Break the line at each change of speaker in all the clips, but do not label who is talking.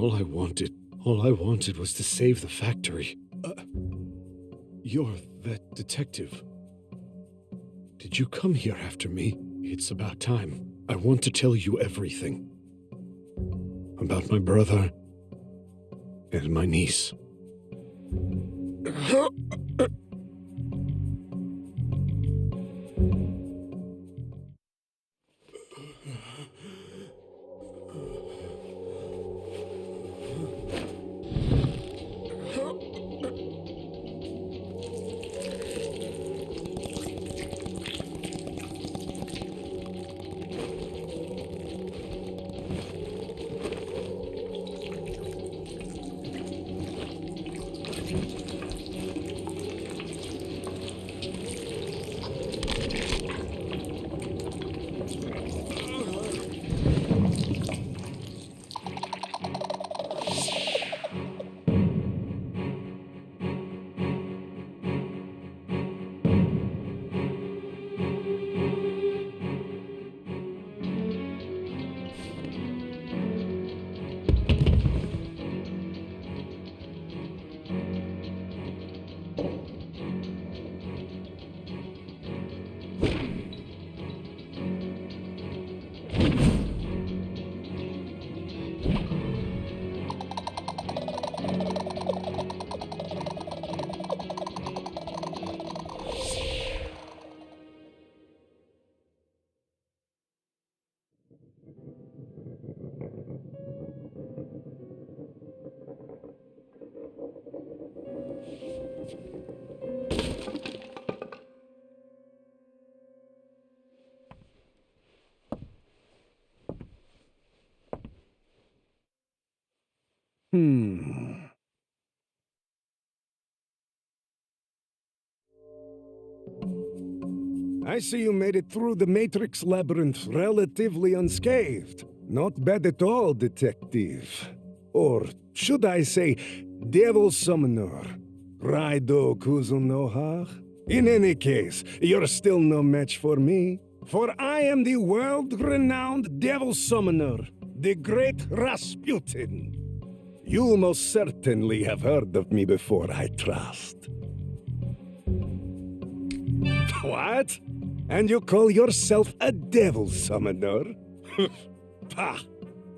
All I wanted was to save the factory. You're that detective. Did you come here after me? It's about time. I want to tell you everything. About my brother and my niece.
I see you made it through the Matrix Labyrinth relatively unscathed. Not bad at all, detective. Or should I say, Devil Summoner. Raidou Kuzunoha? In any case, you're still no match for me. For I am the world-renowned Devil Summoner, the great Rasputin. You most certainly have heard of me before, I trust. What? And you call yourself a devil summoner? Pah!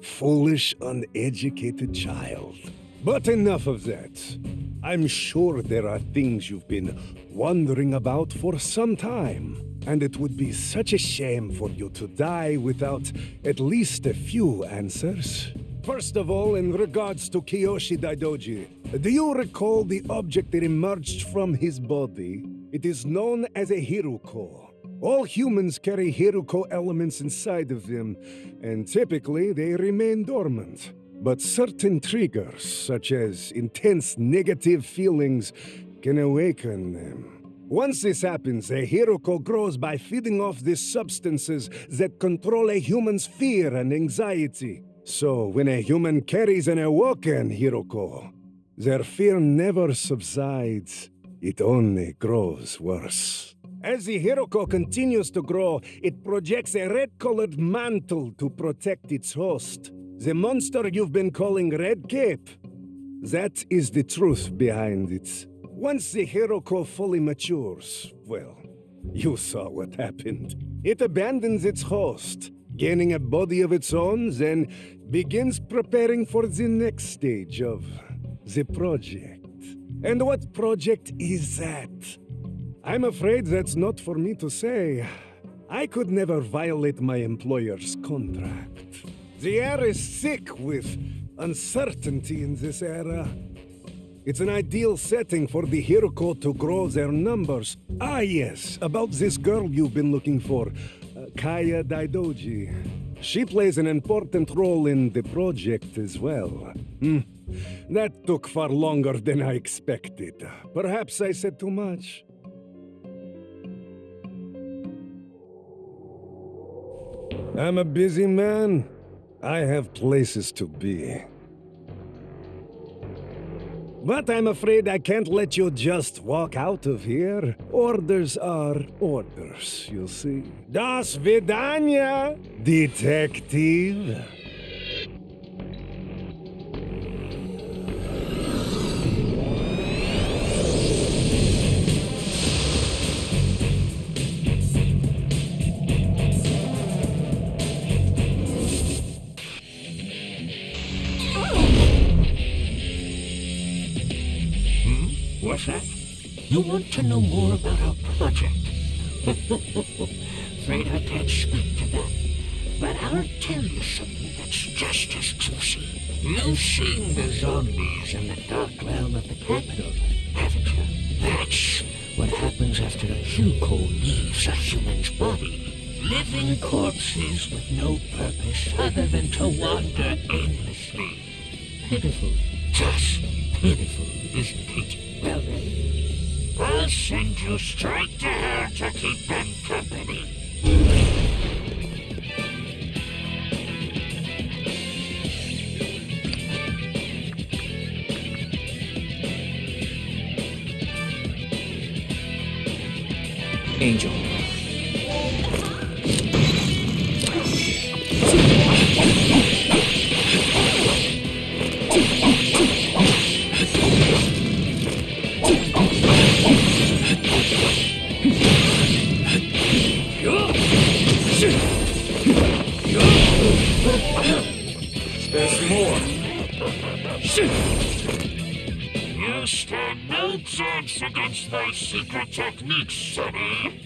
Foolish, uneducated child. But enough of that. I'm sure there are things you've been wondering about for some time. And it would be such a shame for you to die without at least a few answers. First of all, in regards to Kiyoshi Daidoji, do you recall the object that emerged from his body? It is known as a Hiruko. All humans carry Hiruko elements inside of them, and typically they remain dormant. But certain triggers, such as intense negative feelings, can awaken them. Once this happens, a Hiruko grows by feeding off these substances that control a human's fear and anxiety. So when a human carries an awoken Hiruko, their fear never subsides. It only grows worse. As the Hiruko continues to grow, it projects a red-colored mantle to protect its host. The monster you've been calling Red Cape. That is the truth behind it. Once the Hiruko fully matures, well, you saw what happened. It abandons its host, gaining a body of its own, then begins preparing for the next stage of the project. And what project is that? I'm afraid that's not for me to say. I could never violate my employer's contract. The air is thick with uncertainty in this era. It's an ideal setting for the Hiruko to grow their numbers. Ah yes, about this girl you've been looking for, Kaya Daidoji. She plays an important role in the project as well. That took far longer than I expected. Perhaps I said too much. I'm a busy man. I have places to be. But I'm afraid I can't let you just walk out of here. Orders are orders, you see. Das Vidania, detective.
was that? You want to know more about our project? Afraid I can't speak to that. But I'll tell you something that's just as juicy. You've seen the zombies in the dark realm of the capital, haven't you? That's what happens after a Hugo leaves a human's body. Living corpses with no purpose other than to wander aimlessly. Pitiful. Just pitiful, isn't it? Well then, I'll send you straight to her to keep them company.
Angel. There's more.
You stand no chance against my secret techniques, Sonny.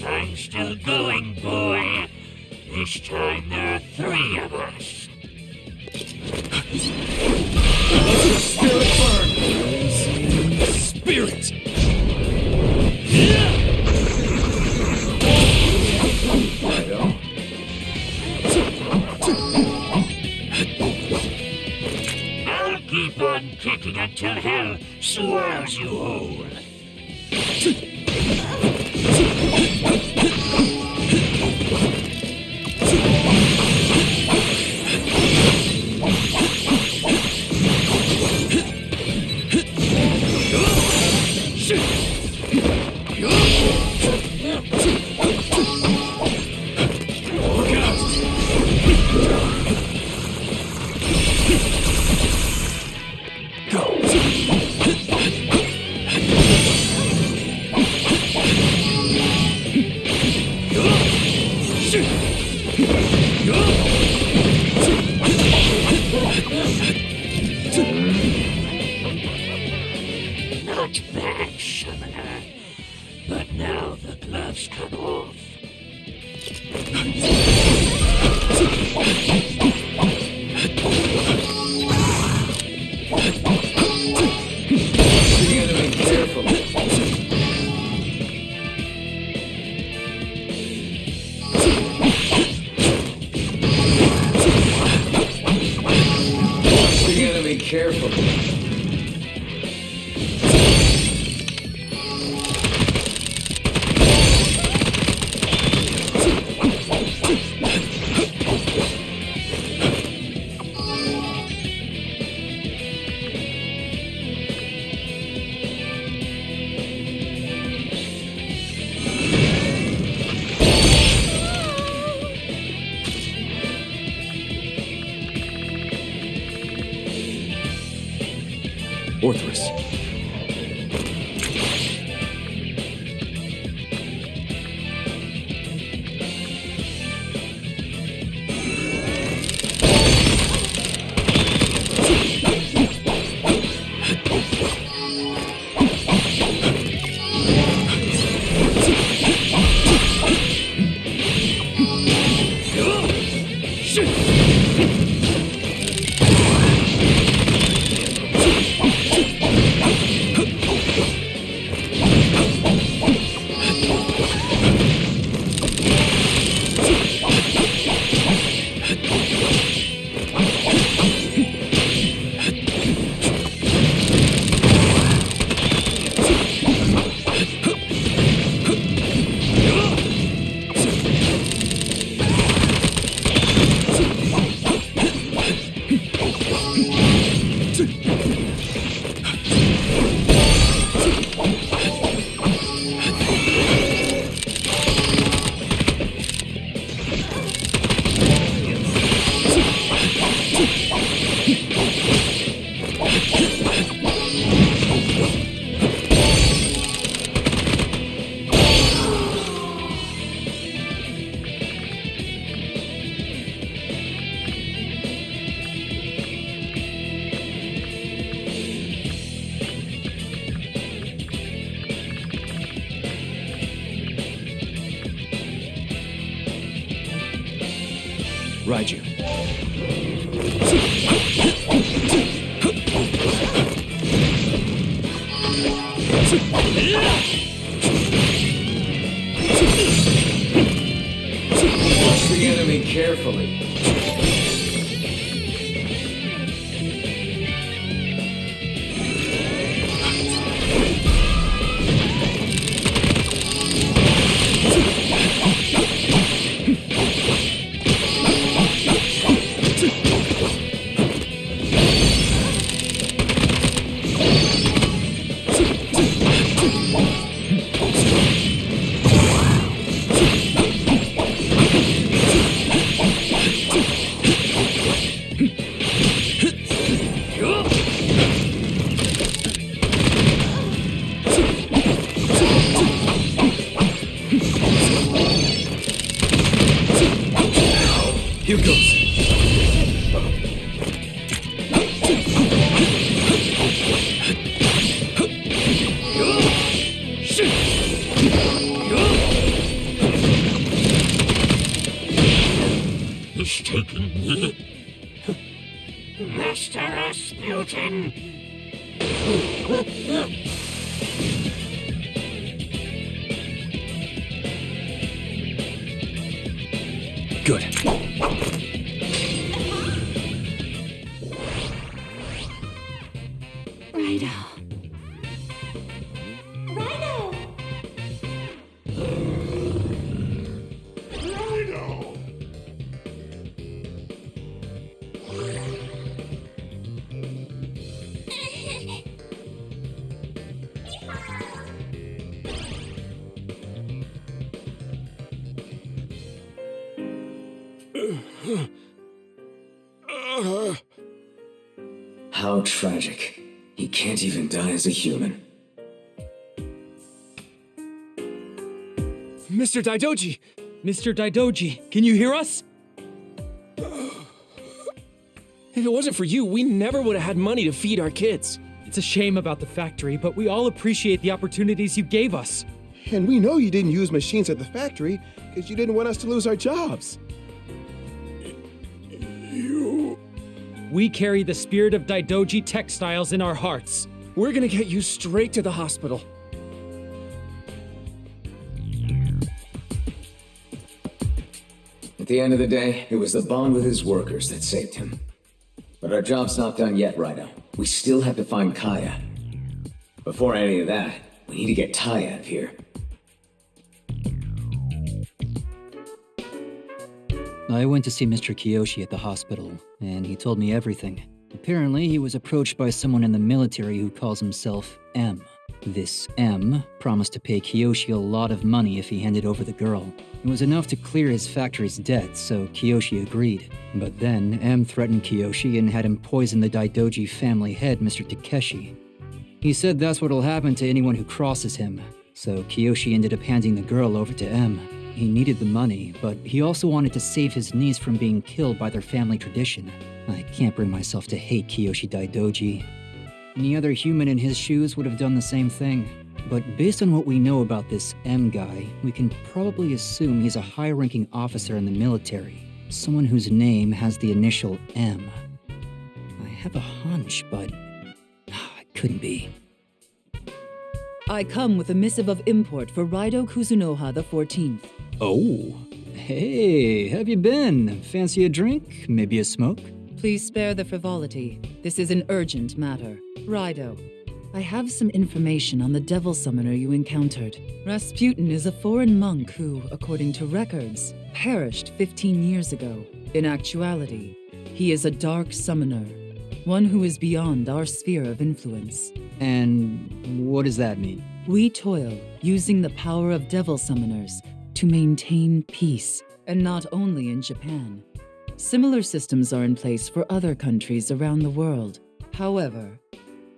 I'm still going, boy. This time there are 3 of us.
Spirit burn! Spirit!
I'll keep on kicking until hell swallows you whole. Not bad, Summoner. But now the gloves come off.
The enemy, careful. The enemy, careful. Orthrus.
Raidou.
Watch the enemy carefully.
Here goes.
He's taking me. Master Rasputin.
Good.
Raidou. Raidou!
How tragic. He can't even die as a human.
Mr. Daidoji! Mr. Daidoji, can you hear us? If it wasn't for you, we never would have had money to feed our kids. It's a shame about the factory, but we all appreciate the opportunities you gave us.
And we know you didn't use machines at the factory because you didn't want us to lose our jobs.
We carry the spirit of Daidoji textiles in our hearts. We're gonna get you straight to the hospital.
At the end of the day, it was the bond with his workers that saved him. But our job's not done yet, Raidou. We still have to find Kaya. Before any of that, we need to get Tai out of here.
I went to see Mr. Kiyoshi at the hospital, and he told me everything. Apparently, he was approached by someone in the military who calls himself M. This M promised to pay Kiyoshi a lot of money if he handed over the girl. It was enough to clear his factory's debt, so Kiyoshi agreed. But then, M threatened Kiyoshi and had him poison the Daidoji family head, Mr. Takeshi. He said that's what'll happen to anyone who crosses him, so Kiyoshi ended up handing the girl over to M. He needed the money, but he also wanted to save his niece from being killed by their family tradition. I can't bring myself to hate Kiyoshi Daidoji. Any other human in his shoes would have done the same thing. But based on what we know about this M guy, we can probably assume he's a high-ranking officer in the military. Someone whose name has the initial M. I have a hunch, but it couldn't be.
I come with a missive of import for Raidou Kuzunoha the 14th.
Oh, hey, have you been? Fancy a drink? Maybe a smoke?
Please spare the frivolity. This is an urgent matter. Raidou, I have some information on the devil summoner you encountered. Rasputin is a foreign monk who, according to records, perished 15 years ago. In actuality, he is a dark summoner, one who is beyond our sphere of influence.
And what does that mean?
We toil using the power of devil summoners to maintain peace, and not only in Japan. Similar systems are in place for other countries around the world. However,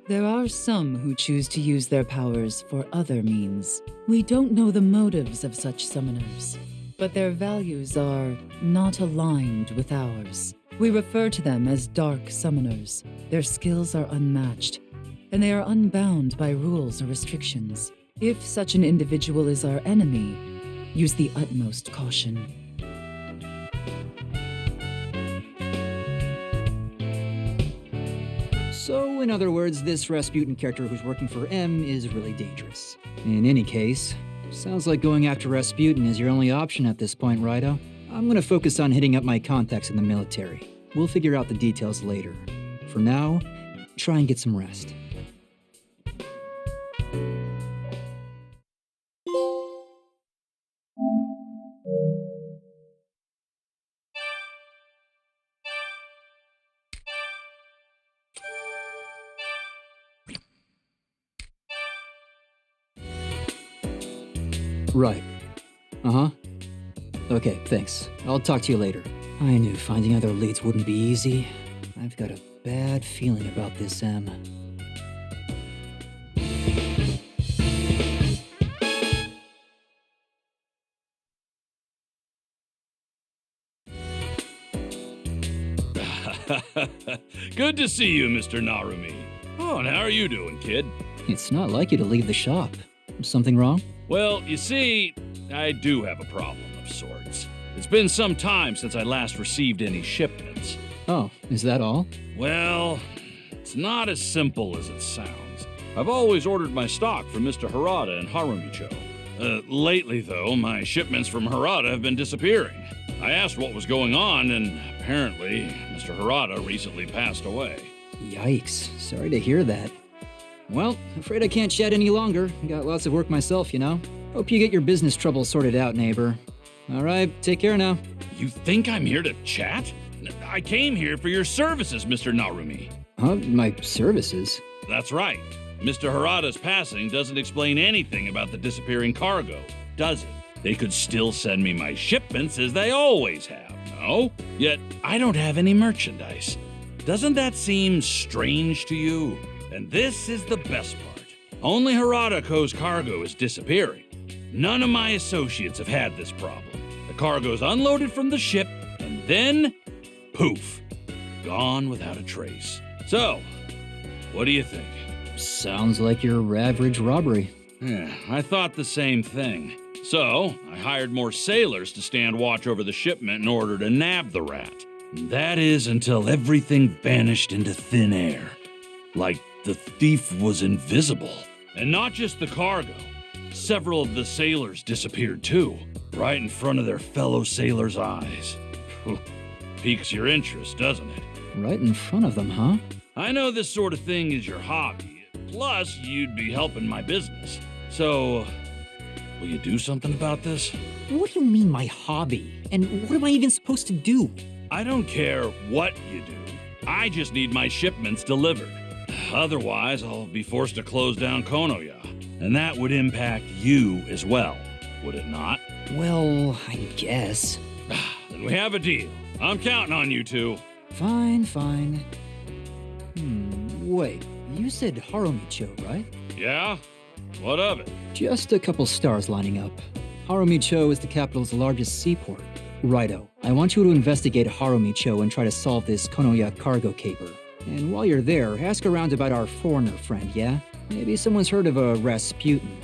there are some who choose to use their powers for other means. We don't know the motives of such summoners, but their values are not aligned with ours. We refer to them as dark summoners. Their skills are unmatched, and they are unbound by rules or restrictions. If such an individual is our enemy, use the utmost caution.
So, in other words, this Rasputin character who's working for M is really dangerous. In any case, sounds like going after Rasputin is your only option at this point, Raidou. I'm gonna focus on hitting up my contacts in the military. We'll figure out the details later. For now, try and get some rest. Right. Uh-huh. Okay, thanks. I'll talk to you later. I knew finding other leads wouldn't be easy. I've got a bad feeling about this, M.
Good to see you, Mr. Narumi. Oh, and how are you doing, kid?
It's not like you to leave the shop. Something wrong?
Well, you see, I do have a problem of sorts. It's been some time since I last received any shipments.
Oh, is that all?
Well, it's not as simple as it sounds. I've always ordered my stock from Mr. Harada and Harumicho. Lately, though, my shipments from Harada have been disappearing. I asked what was going on, and apparently, Mr. Harada recently passed away.
Yikes. Sorry to hear that. Well, afraid I can't chat any longer. Got lots of work myself, you know. Hope you get your business troubles sorted out, neighbor. All right, take care now.
You think I'm here to chat? I came here for your services, Mr. Narumi.
Huh? My services?
That's right. Mr. Harada's passing doesn't explain anything about the disappearing cargo, does it? They could still send me my shipments as they always have, no? Yet I don't have any merchandise. Doesn't that seem strange to you? And this is the best part. Only Harada Co.'s cargo is disappearing. None of my associates have had this problem. The cargo's unloaded from the ship, and then, poof, gone without a trace. So, what do you think?
Sounds like your average robbery.
Yeah, I thought the same thing. So, I hired more sailors to stand watch over the shipment in order to nab the rat. And that is until everything vanished into thin air. Like the thief was invisible. And not just the cargo. Several of the sailors disappeared too, right in front of their fellow sailors' eyes. Piques your interest, doesn't it?
Right in front of them, huh?
I know this sort of thing is your hobby. Plus, you'd be helping my business. So, will you do something about this?
What do you mean, my hobby? And what am I even supposed to do?
I don't care what you do. I just need my shipments delivered. Otherwise, I'll be forced to close down Konoya. And that would impact you as well, would it not?
Well, I guess.
Then we have a deal. I'm counting on you two.
Fine. Wait, you said Harumicho, right?
Yeah? What of it?
Just a couple stars lining up. Harumicho is the capital's largest seaport. Raidou, I want you to investigate Harumicho and try to solve this Konoya cargo caper. And while you're there, ask around about our foreigner friend, yeah? Maybe someone's heard of a Rasputin.